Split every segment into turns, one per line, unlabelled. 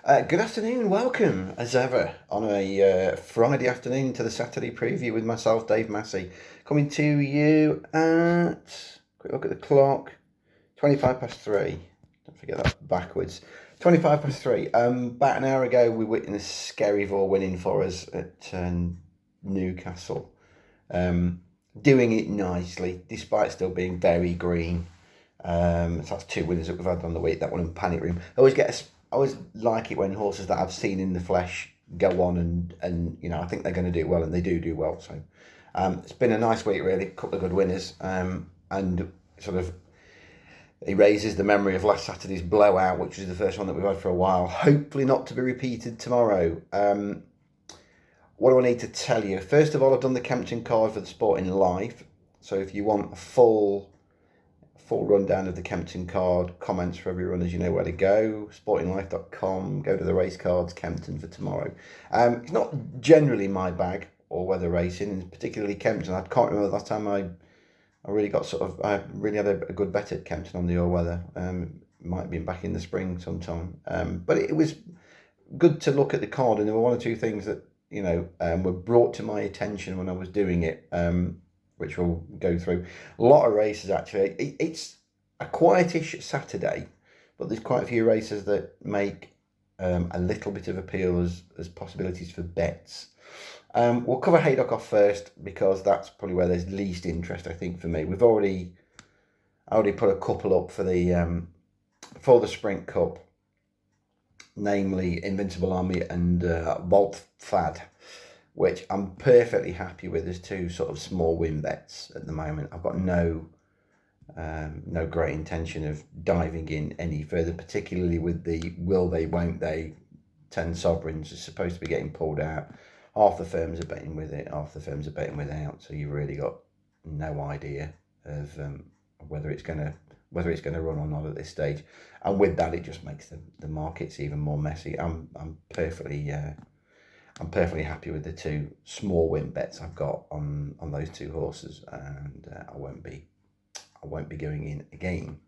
Good afternoon, welcome as ever on a Friday afternoon to the Saturday preview with myself, Dave Massey, coming to you at, quick look at the clock, 25 past three. Don't forget that backwards. 25 past three. About an hour ago, we witnessed Skerryville winning for us at Newcastle. Doing it nicely, despite still being very green. So that's two winners that we've had on the week. That one in Panic Room. I always like it when horses that I've seen in the flesh go on and I think they're going to do well, and they do well. So it's been a nice week really. A couple of good winners, and sort of erases the memory of last Saturday's blowout, which was the first one that we've had for a while. Hopefully not to be repeated tomorrow. What do I need to tell you? First of all, I've done the Kempton card for the Sporting Life. So if you want a full rundown of the Kempton card, comments for every runners, you know where to go. Sportinglife.com. Go to the race cards, Kempton for tomorrow. It's not generally my bag, or weather racing, and particularly Kempton. I can't remember the last time I really got I really had a good bet at Kempton on the all weather. Might have been back in the spring sometime. But it was good to look at the card, and there were one or two things that were brought to my attention when I was doing it, which we'll go through. A lot of races actually. It's a quietish Saturday, but there's quite a few races that make a little bit of appeal as possibilities for bets. We'll cover Haydock off first because that's probably where there's least interest, I think, for me. I already put a couple up for the Sprint Cup, namely Invincible Army and Bolt Fad, which I'm perfectly happy with as two sort of small win bets at the moment. I've got no great intention of diving in any further, particularly with the will they, won't they, 10 sovereigns is supposed to be getting pulled out. Half the firms are betting with it, half the firms are betting without, so you've really got no idea of whether it's going to run or not at this stage. And with that, it just makes the markets even more messy. I'm perfectly happy with the two small win bets I've got on those two horses, and I won't be going in again.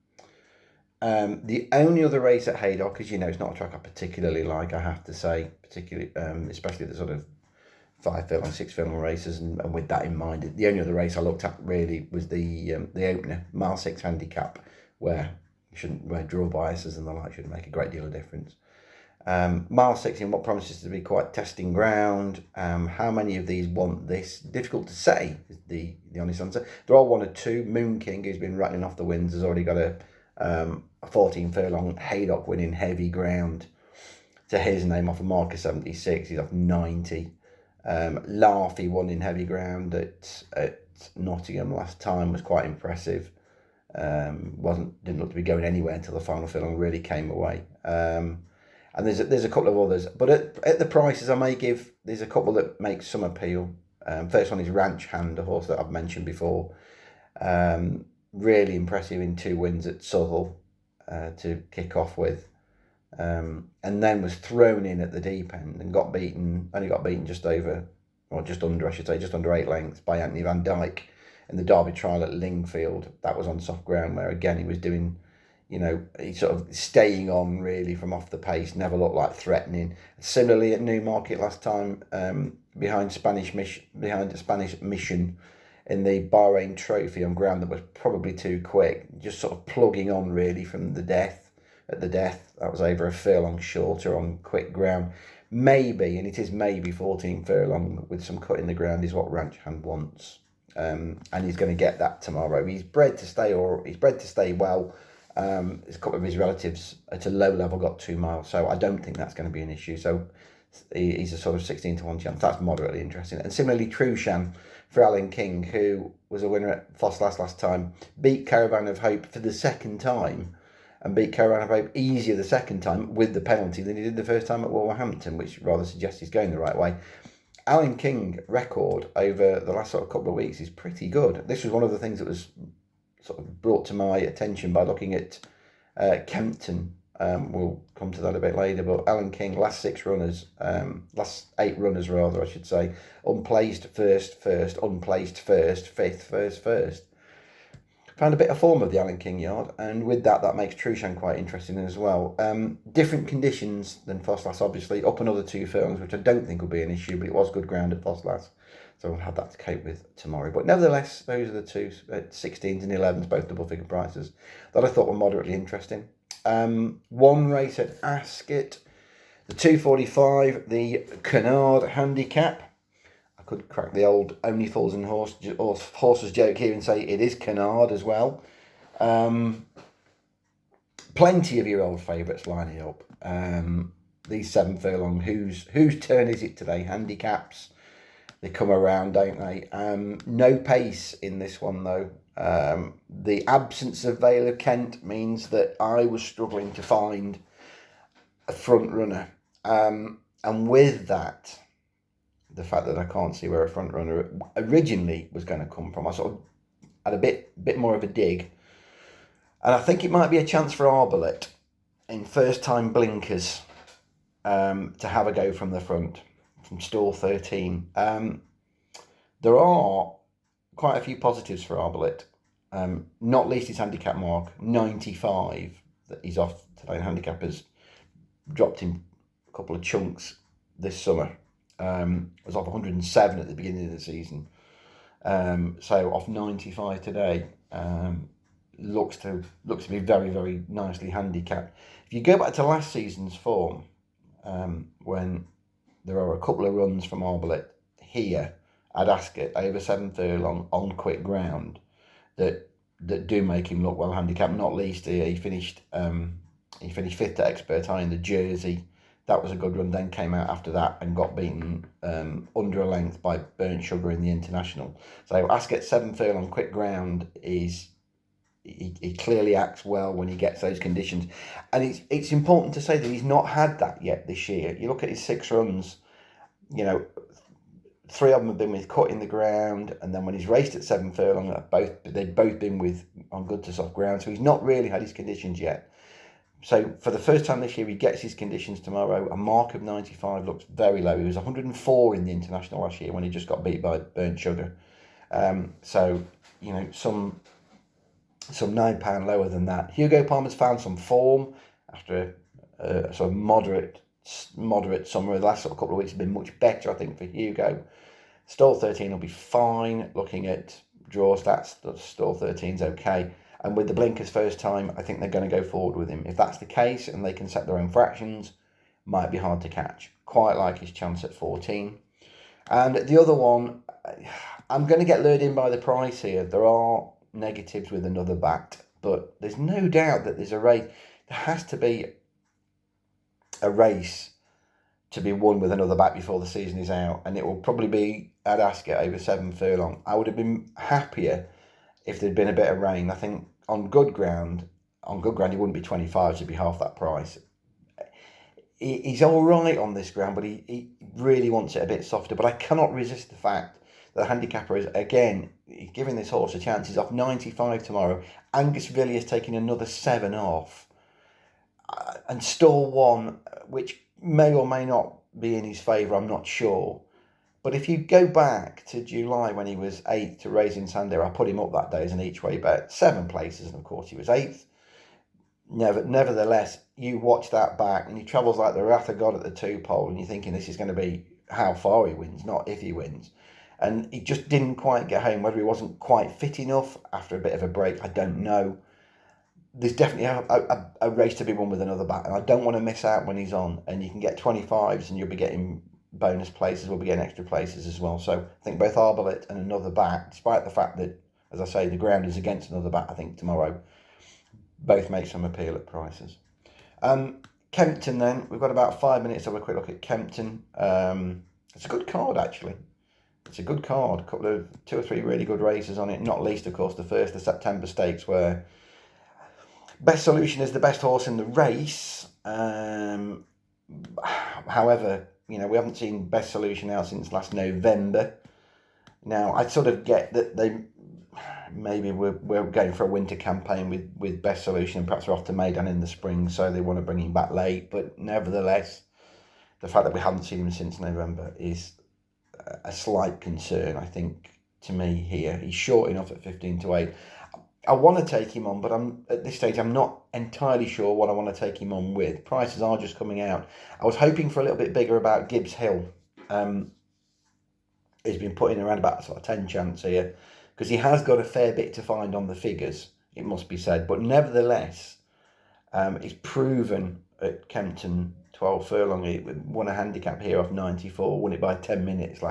The only other race at Haydock, as you know, it's not a track I particularly like, I have to say, particularly especially the sort of 5 furlong, 6 furlong races, and with that in mind, the only other race I looked at really was the opener, mile 6 handicap, where draw biases and the like shouldn't make a great deal of difference. Mile 6 in what promises to be quite testing ground. How many of these want this? Difficult to say is the honest answer. There are one or two. Moon King, who's been rattling off the wins, has already got a 14 furlong Haydock win in heavy ground to his name off a marker 76. He's off 90. Larfy won in heavy ground at Nottingham last time, was quite impressive. Didn't look to be going anywhere until the final furlong really came away. And there's a couple of others, but at the prices I may give, there's a couple that make some appeal. First one is Ranch Hand, a horse that I've mentioned before. Really impressive in 2 wins at Southall to kick off with. And then was thrown in at the deep end and only got beaten just under 8 lengths by Anthony Van Dyke in the Derby trial at Lingfield. That was on soft ground where again he was doing, he's sort of staying on really from off the pace, never looked like threatening. Similarly at Newmarket last time, behind Spanish Mission in the Bahrain Trophy on ground that was probably too quick, just sort of plugging on really from the death. That was over a furlong shorter on quick ground. Maybe, and it is maybe 14 furlong with some cut in the ground is what Ranch Hand wants. And he's going to get that tomorrow. He's bred to stay well. A couple of his relatives at a low level got 2 miles, so I don't think that's going to be an issue. So he's a sort of 16 to 1 chance. That's moderately interesting. And similarly, Trushan for Alan King, who was a winner at Fosslas last time, beat Caravan of Hope for the second time, and beat Caravan of Hope easier the second time with the penalty than he did the first time at Wolverhampton, which rather suggests he's going the right way. Alan King record over the last sort of couple of weeks is pretty good. This was one of the things that was sort of brought to my attention by looking at Kempton. We'll come to that a bit later, but Alan King, last 8 runners rather, I should say, unplaced first, unplaced first, fifth, first. found a bit of form of the Alan King yard, and with that makes Trueshan quite interesting as well. Different conditions than Foslas, obviously, up another 2 furlongs, which I don't think will be an issue, but it was good ground at Foslas, so we'll have that to cope with tomorrow. But nevertheless, those are the two, 16s and 11s, both double figure prices, that I thought were moderately interesting. One race at Ascot, the 245, the Canard Handicap. I could crack the old Only Fools and Horses joke here and say it is Canard as well. Plenty of your old favourites lining up. These 7 furlong, whose turn is it today? Handicaps, they come around, don't they? No pace in this one though. The absence of Vale of Kent means that I was struggling to find a front runner. And with that, the fact that I can't see where a front runner originally was going to come from, I sort of had a bit more of a dig. And I think it might be a chance for Arbalete in first time blinkers to have a go from the front, from stall 13. There are quite a few positives for Arbalete, not least his handicap mark, 95, that he's off today. Handicap has dropped him a couple of chunks this summer. Was off 107 at the beginning of the season. So off 95 today. Looks to be very, very nicely handicapped. If you go back to last season's form, when there are a couple of runs from Arbalete here at Ascot over 7 furlong on quick ground that do make him look well handicapped. Not least he finished 5th at Expert High in the Jersey. That was a good run. Then came out after that and got beaten under a length by Burnt Sugar in the International. So Ascot 7 furlong quick ground is he clearly acts well when he gets those conditions, and it's important to say that he's not had that yet this year. You look at his 6 runs, 3 of them have been with cut in the ground, and then when he's raced at 7 furlong, they've both been with on good to soft ground. So he's not really had his conditions yet. So for the first time this year, he gets his conditions tomorrow. A mark of 95 looks very low. He was 104 in the International last year when he just got beat by Burnt Sugar. So some £9 lower than that. Hugo Palmer's found some form after a sort of moderate summer. The last sort of couple of weeks have been much better, I think, for Hugo. Stall 13 will be fine. Looking at draw stats, Stall 13's okay. And with the blinkers first time, I think they're going to go forward with him. If that's the case and they can set their own fractions, might be hard to catch. Quite like his chance at 14. And the other one, I'm going to get lured in by the price here. There are negatives with Another Bat, but there's no doubt that there's a race. There has to be a race to be won with Another Bat before the season is out, and it will probably be at Ascot over 7 furlong. I would have been happier if there'd been a bit of rain. I think on good ground he wouldn't be 25, so it'd be half that price. He's all right on this ground, but he really wants it a bit softer. But I cannot resist the fact that the handicapper is, again, giving this horse a chance. He's off 95 tomorrow. Angus Villiers taking another 7 off. And stall 1, which may or may not be in his favour, I'm not sure. But if you go back to July when he was 8th to Raising Sandero, I put him up that day as an each-way bet. 7 places, and of course he was 8th. Nevertheless, you watch that back and he travels like the wrath of God at the 2 pole, and you're thinking this is going to be how far he wins, not if he wins. And he just didn't quite get home. Whether he wasn't quite fit enough after a bit of a break, I don't know. There's definitely a race to be won with Another Bat, and I don't want to miss out when he's on. And you can get 25s and you'll be getting bonus places, we'll be getting extra places as well. So I think both Arbalete and Another Bat, despite the fact that, as I say, the ground is against Another Bat, I think tomorrow, both make some appeal at prices. Kempton then, we've got about 5 minutes to have a quick look at Kempton. It's a good card actually. It's a good card, a couple of 2 or 3 really good races on it, not least of course the 1st of September Stakes, where Best Solution is the best horse in the race. However, we haven't seen Best Solution out since last November. Now, I sort of get that we're going for a winter campaign with Best Solution, and perhaps we're off to Maidan in the spring, so they want to bring him back late. But nevertheless, the fact that we haven't seen him since November is a slight concern, I think, to me here. He's short enough at 15 to 8. I want to take him on, but I'm at this stage I'm not entirely sure what I want to take him on with. Prices are just coming out. I was hoping for a little bit bigger about Gibbs Hill. He's been putting around about sort of 10 chance here because he has got a fair bit to find on the figures, it must be said. But nevertheless, he's proven at Kempton 12 furlong. He won a handicap here off 94, won it by 10 minutes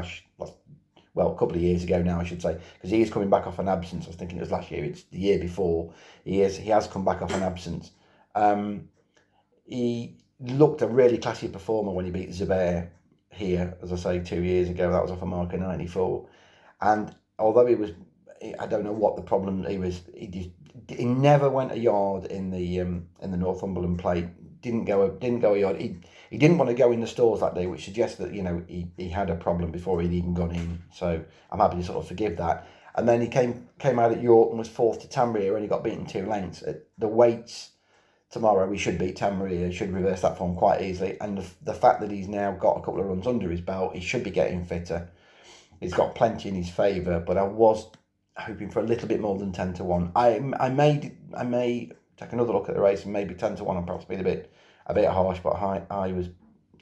well, a couple of years ago now, I should say, because he is coming back off an absence. I was thinking it was last year, it's the year before. He has come back off an absence. He looked a really classy performer when he beat Zubair here, as I say, 2 years ago. That was off a mark of 94. And although I don't know what the problem he never went a yard in the Northumberland Plate. Didn't go a yard. He didn't want to go in the stalls that day, which suggests that he had a problem before he'd even gone in. So I'm happy to sort of forgive that. And then he came out at York and was fourth to Tamria, and he got beaten 2 lengths. At the weights tomorrow, we should beat Tamria. Should reverse that form quite easily. And the fact that he's now got a couple of runs under his belt, he should be getting fitter. He's got plenty in his favour, but I was hoping for a little bit more than 10 to 1. I may take another look at the race and maybe 10 to 1. I'm perhaps being a bit harsh, but I was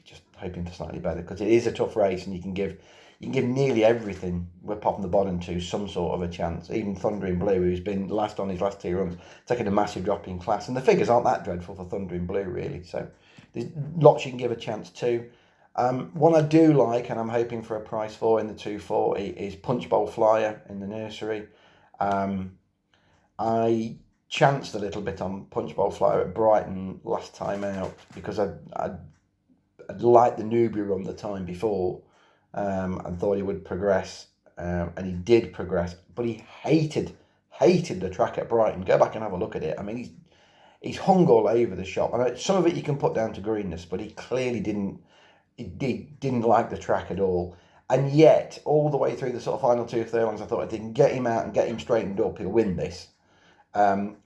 just hoping for slightly better because it is a tough race and you can give nearly everything we're popping the bottom to some sort of a chance. Even Thundering Blue, who's been last on his last 2 runs, taking a massive drop in class, and the figures aren't that dreadful for Thundering Blue really. So there's lots you can give a chance to. One I do like, and I'm hoping for a price for in the 240, is Punch Bowl Flyer in the nursery. I chanced a little bit on Punch Bowl Flyer at Brighton last time out because I'd liked the Newbury run the time before and thought he would progress, and he did progress, but he hated the track at Brighton. Go back and have a look at it. I mean, he's hung all over the shop. I know some of it you can put down to greenness, but he clearly didn't like the track at all. And yet, all the way through the sort of final 2 furlongs, I thought if they can get him out and get him straightened up, he'll win this. And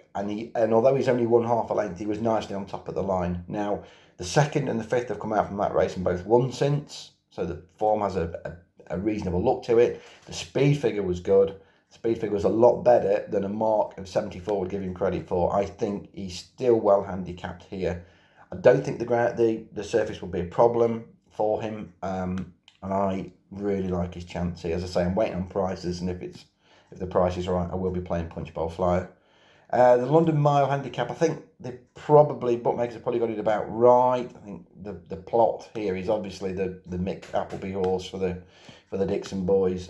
although he's only won half a length, he was nicely on top of the line. Now, the 2nd and the 5th have come out from that race and both won since, so the form has a reasonable look to it. The speed figure was good. The speed figure was a lot better than a mark of 74 would give him credit for. I think he's still well handicapped here. I don't think the surface will be a problem for him, and I really like his chance here. As I say, I'm waiting on prices, and if the price is right, I will be playing Punch Bowl Flyer. The London Mile handicap, I think bookmakers have probably got it about right. I think the plot here is obviously the Mick Appleby horse for the Dixon boys.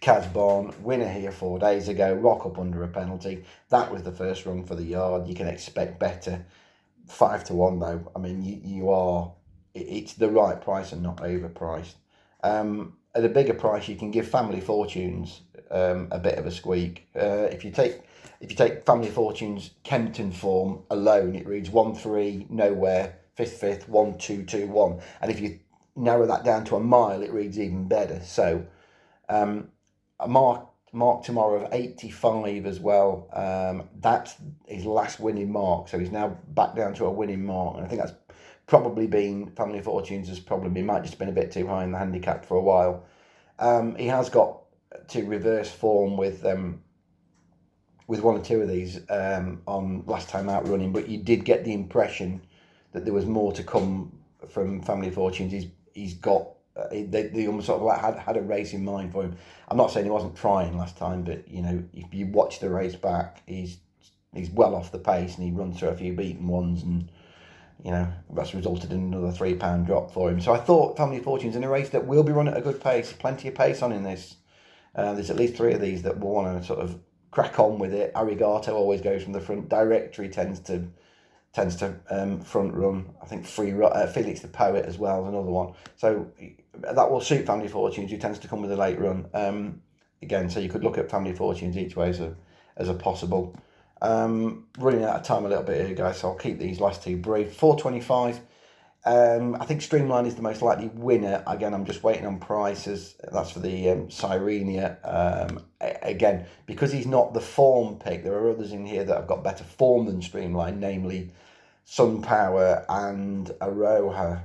Casbon, winner here 4 days ago, rock up under a penalty. That was the first run for the yard. You can expect better. 5 to 1 though. I mean, it's the right price and not overpriced. At a bigger price, you can give Family Fortunes a bit of a squeak. If you take Family Fortunes Kempton form alone, it reads 1-3 nowhere, 5th 1-2-2-1, and if you narrow that down to a mile, it reads even better. So a mark tomorrow of 85 as well. That's his last winning mark, so he's now back down to a winning mark, and I think that's probably been Family Fortunes has probably might just been a bit too high in the handicap for a while. He has got to reverse form with 1 or 2 of these on last time out running, but you did get the impression that there was more to come from Family Fortunes. He's got they almost sort of like had a race in mind for him. I'm not saying he wasn't trying last time, but if you watch the race back, he's well off the pace and he runs through a few beaten ones, and that's resulted in another £3 drop for him. So I thought Family Fortunes in a race that will be run at a good pace, plenty of pace on in this. There's at least 3 of these that will want to sort of crack on with it. Arigato always goes from the front. Directory tends to front run. I think Felix the Poet as well is another one. So that will suit Family Fortunes, who tends to come with a late run. Again, so you could look at Family Fortunes each way as a possible. Running out of time a little bit here, guys, so I'll keep these last 2 brief. 425. I think Streamline is the most likely winner. Again, I'm just waiting on prices. That's for the Cyrenia. Again, because he's not the form pick, there are others in here that have got better form than Streamline, namely Sun Power and Aroha.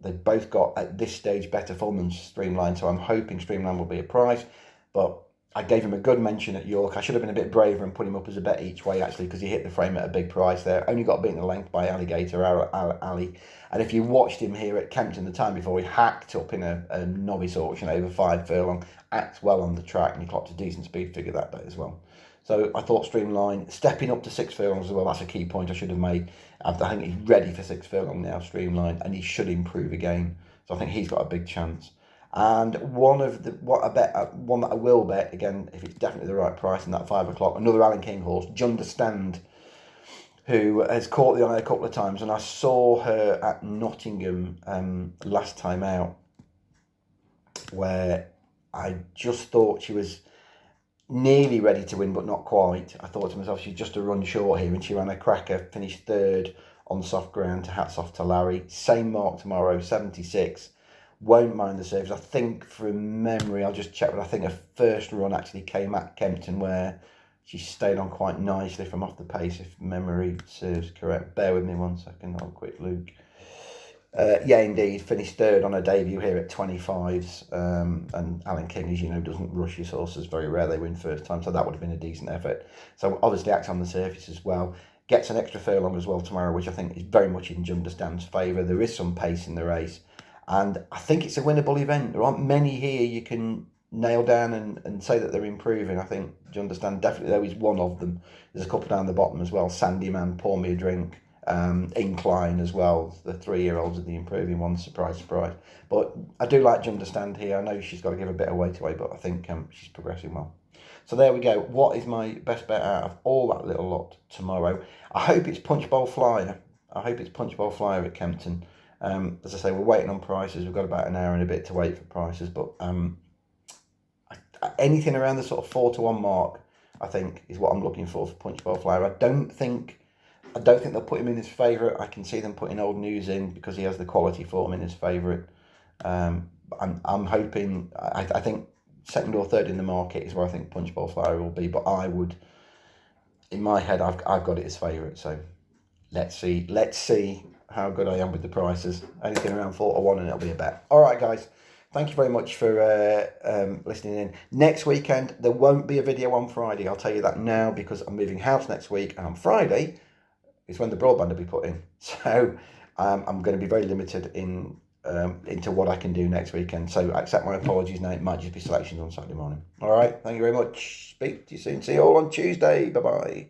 They've both got, at this stage, better form than Streamline, so I'm hoping Streamline will be a price. But I gave him a good mention at York. I should have been a bit braver and put him up as a bet each way, actually, because he hit the frame at a big price there. Only got beaten at length by Alligator Ali. And if you watched him here at Kempton the time before, he hacked up in a novice auction over 5 furlong, acts well on the track, and he clocked a decent speed figure that day as well. So I thought Streamline, stepping up to 6 furlongs as well, that's a key point I should have made. I think he's ready for 6 furlong now, Streamline, and he should improve again. So I think he's got a big chance. And one that I will bet again, if it's definitely the right price in that 5 o'clock, another Alan King horse, Junderstand, who has caught the eye a couple of times, and I saw her at Nottingham last time out, where I just thought she was nearly ready to win, but not quite. I thought to myself, she's just a run short here, and she ran a cracker, finished third on soft ground. Hats off to Larry. Same mark tomorrow, 76. Won't mind the service. I think from memory, I'll just check, but I think her first run actually came at Kempton, where she stayed on quite nicely from off the pace, if memory serves correct. Bear with me 1 second, I'll quick look. Yeah, indeed, finished third on her debut here at 25s. And Alan King, as you know, doesn't rush his horses. Very rare they win first time, so that would have been a decent effort. So obviously acts on the surface as well. Gets an extra furlong as well tomorrow, which I think is very much in Junderstand's favour. There is some pace in the race, and I think it's a winnable event. There aren't many here you can nail down and say that they're improving. I think Junderstand definitely, though, is one of them. There's a couple down the bottom as well. Sandy Man, Pour Me a Drink, Incline as well. The 3-year-olds are the improving ones. Surprise, surprise. But I do like Junderstand here. I know she's got to give a bit of weight away, but I think she's progressing well. So there we go. What is my best bet out of all that little lot tomorrow? I hope it's Punch Bowl Flyer. I hope it's Punch Bowl Flyer at Kempton. As I say, we're waiting on prices. We've got about an hour and a bit to wait for prices, but anything around the sort of 4-1 mark, I think, is what I'm looking for Punch Bowl Flyer. I don't think they'll put him in as favourite. I can see them putting Old News in because he has the quality form in his favourite. I'm hoping. I think second or third in the market is where I think Punch Bowl Flyer will be. But I would, in my head, I've got it as favourite. So let's see how good I am with the prices. Anything around 4-1 and it'll be a bet. All right, guys. Thank you very much for listening in. Next weekend, there won't be a video on Friday. I'll tell you that now because I'm moving house next week. And on Friday is when the broadband will be put in. So I'm going to be very limited into what I can do next weekend. So accept my apologies now. It might just be selections on Saturday morning. All right. Thank you very much. Speak to you soon. See you all on Tuesday. Bye-bye.